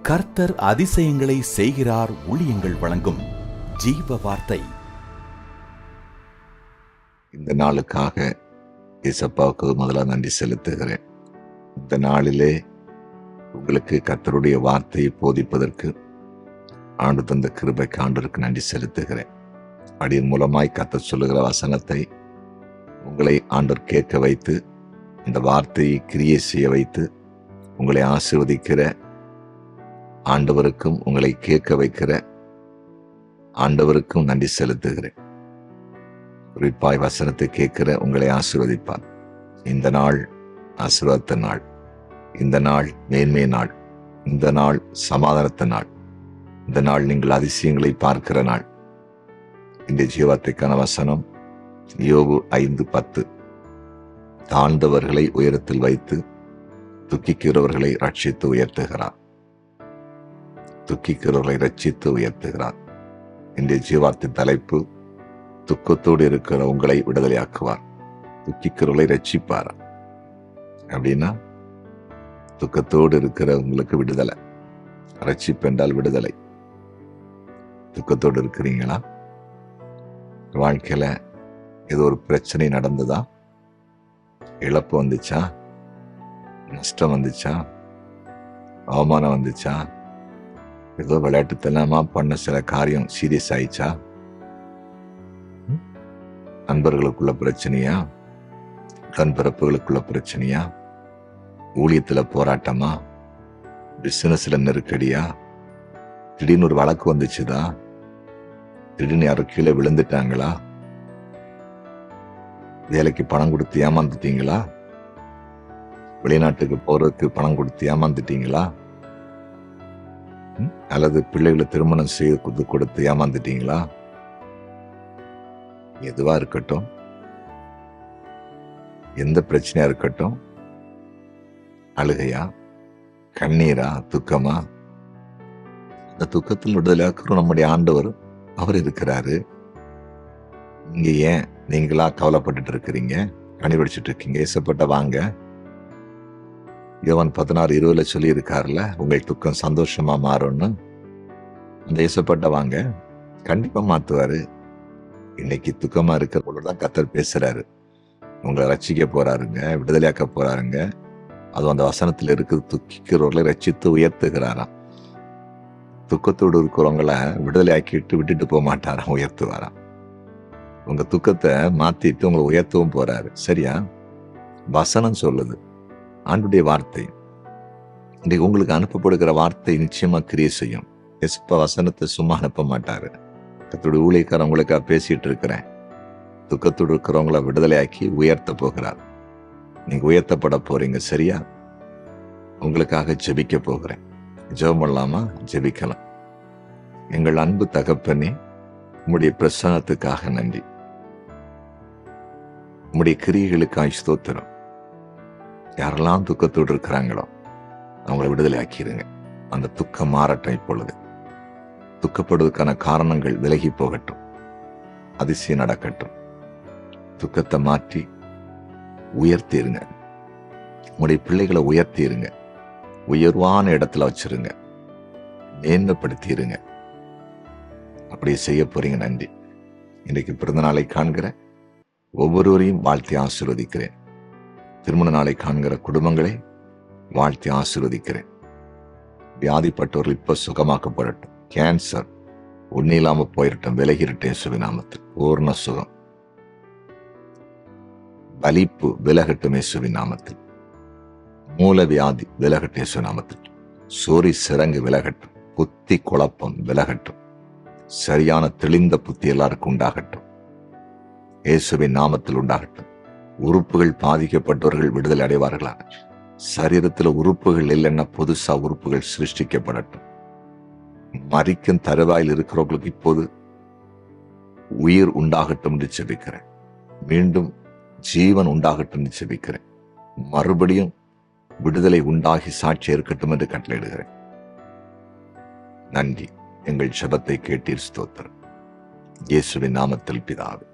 கர்த்தர் அதிசயங்களை செய்கிறார். ஊழியங்கள் வழங்கும் ஜீவ வார்த்தை. இந்த நாளுக்காக இயேசப்பாவுக்கு முதல்ல நன்றி செலுத்துகிறேன். இந்த நாளிலே உங்களுக்கு கர்த்தருடைய வார்த்தையை போதிப்பதற்கு ஆண்டு தந்த கிருபைக்கு ஆண்டவருக்கு நன்றி செலுத்துகிறேன். அடியின் மூலமாய் கர்த்தர் சொல்லுகிற வசனத்தை உங்களை ஆண்டவர் கேட்க வைத்து, இந்த வார்த்தையை கிரியை செய்ய வைத்து உங்களை ஆசீர்வதிக்கிற ஆண்டவருக்கும் உங்களை கேட்க வைக்கிற ஆண்டவருக்கும் நன்றி செலுத்துகிறேன். குறிப்பாய் வசனத்தை கேட்கிற உங்களை ஆசீர்வதிப்பார். இந்த நாள் ஆசீர்வாதத்த நாள், இந்த நாள் மேன்மை நாள், இந்த நாள் சமாதானத்த நாள், இந்த நாள் நீங்கள் அதிசயங்களை பார்க்கிற நாள். இந்த ஜீவத்தைக்கான வசனம் யோபு 5:10. தாழ்ந்தவர்களை உயரத்தில் வைத்து துக்கிக்கிறவர்களை ரட்சித்து உயர்த்துகிறார். துக்கிக்கிறவர்களை ரட்சித்து உயர்த்துகிறார். இந்த ஜீவார்த்தை தலைப்பு, துக்கத்தோடு இருக்கிற உங்களை விடுதலையாக்குவார், துக்கிக்கிறவர்களை ரட்சிப்பார். அப்படின்னா துக்கத்தோடு இருக்கிற உங்களுக்கு விடுதலை, ரட்சிப்பு என்றால் விடுதலை. துக்கத்தோடு இருக்கிறீங்களா? வாழ்க்கையில ஏதோ ஒரு பிரச்சனை நடந்ததா? இழப்பு வந்துச்சா? நஷ்டம் வந்துச்சா? அவமானம் வந்துச்சா? ஏதோ விளையாட்டுத்தனமா பண்ண சில காரியம் சீரியஸ் ஆயிடுச்சா? நண்பர்களுக்குள்ள பிரச்சனையா? உடன்பிறப்புகளுக்குள்ள பிரச்சனையா? ஊழியத்துல போராட்டமா? பிசினஸ்ல நெருக்கடியா? திடீர்னு ஒரு வழக்கு வந்துச்சுதா? திடீர்னு யாரும் கீழே விழுந்துட்டாங்களா? வேலைக்கு பணம் கொடுத்து ஏமாந்துட்டீங்களா? வெளிநாட்டுக்கு போறதுக்கு பணம் கொடுத்து ஏமாந்துட்டீங்களா? அல்லது பிள்ளைகளை திருமணம் செய்து கொடுத்து ஏமாந்துட்டீங்களா? எதுவா இருக்கட்டும், எந்த பிரச்சனையா இருக்கட்டும், அழுகையா, கண்ணீரா, துக்கமா, அந்த துக்கத்தில் விடுதலையாக்குற நம்முடைய ஆண்டவர் அவர் இருக்கிறாரு. நீங்க ஏன் நீங்களா கவலைப்பட்டு இருக்கிறீங்க, கனிவடிச்சுட்டு இருக்கீங்க? ஏசப்பட்ட வாங்க. யோவான் 16:20 சொல்லி இருக்காருல்ல, உங்கள் துக்கம் சந்தோஷமா மாறும்னு. அந்த ஏசப்பட்ட வாங்க, கண்டிப்பா மாத்துவாரு. இன்னைக்கு துக்கமா இருக்கிறவங்களோட கர்த்தர் பேசுறாரு. உங்களை ரட்சிக்க போறாருங்க, விடுதலையாக்க போறாருங்க. அது அந்த வசனத்துல இருக்குது, துக்கிக்கிறவர்களை ரட்சித்து உயர்த்துகிறாராம். துக்கத்தோடு இருக்கிறவங்களை விடுதலை ஆக்கிட்டு விட்டுட்டு போக மாட்டாராம், உயர்த்துவாராம். உங்க துக்கத்தை மாத்திட்டு உங்களை உயர்த்தவும் போறாரு. சரியா? வசனம் சொல்லுது, ஆண்டுடைய வார்த்தை. இன்றைக்கு உங்களுக்கு அனுப்பப்படுகிற வார்த்தை நிச்சயமா கிரியை செய்யும். எஸ்ப வசனத்தை சும்மா அனுப்ப மாட்டாரு. கர்த்தருடைய ஊழியக்காரவங்களுக்கா பேசிட்டு இருக்கிறேன். துக்கத்தோடு இருக்கிறவங்கள விடுதலையாக்கி உயர்த்த போகிறார். நீங்க உயர்த்தப்பட போறீங்க. சரியா? உங்களுக்காக ஜெபிக்க போகிறேன். ஜெபம் பண்ணலாமா? ஜெபிக்கலாம். எங்கள் அன்பு தகப்பனே, உம்முடைய பிரசன்னத்துக்காக நன்றி. உம்முடைய கிரியைகளுக்காய் ஸ்தோத்திரம். யாரெல்லாம் துக்கத்தோடு இருக்கிறாங்களோ அவங்களை விடுதலை ஆக்கிடுங்க. அந்த துக்கம் மாறட்டும். இப்பொழுது துக்கப்படுவதற்கான காரணங்கள் விலகி போகட்டும். அதிசயம் நடக்கட்டும். துக்கத்தை மாற்றி உயர்த்திருங்க. உங்களுடைய பிள்ளைகளை உயர்த்திருங்க. உயர்வான இடத்துல வச்சிருங்க. மேன்மைப்படுத்திருங்க. அப்படியே செய்ய போறீங்க. நன்றி. இன்றைக்கு பிறந்த நாளை காண்கிற ஒவ்வொருவரையும் வாழ்த்தி ஆசீர்வதிக்கிறேன். திருமண நாளை காண்கிற குடும்பங்களை வாழ்த்தி ஆசீர்வதிக்கிறேன். வியாதிப்பட்டவர்கள் இப்ப சுகமாக்கப்படட்டும். கேன்சர் ஒன்னும் இல்லாம போயிரட்டும், விலகிரட்டும் இயேசுவின் நாமத்தில். பூர்ண சுகம். வலிப்பு விலகட்டும் இயேசுவின் நாமத்தில். மூல வியாதி விலகட்டும் இயேசுவின் நாமத்தில். சோரி சிறங்கு விலகட்டும். புத்தி குழப்பம் விலகட்டும். சரியான தெளிந்த புத்தி எல்லாருக்கும் உண்டாகட்டும். இயேசுவின் நாமத்தில் உண்டாகட்டும். உறுப்புகள் பாதிக்கப்பட்டவர்கள் விடுதலை அடைவார்களாக. சரீரத்தில் உறுப்புகள் இல்லைன்னா புதுசா உறுப்புகள் சிருஷ்டிக்கப்படட்டும். மரிக்கும் தருவாயில் இருக்கிறவர்களுக்கு இப்போது உயிர் உண்டாகட்டும் என்று ஜெபிக்கிறேன். மீண்டும் ஜீவன் உண்டாகட்டும் என்று ஜெபிக்கிறேன். மறுபடியும் விடுதலை உண்டாகி சாட்சி இருக்கட்டும் என்று கட்டளையிடுகிறேன். நன்றி. எங்கள் ஜெபத்தை கேட்டீர். ஸ்தோத்திரம். இயேசுவின் நாமத்தில் பிதாவே.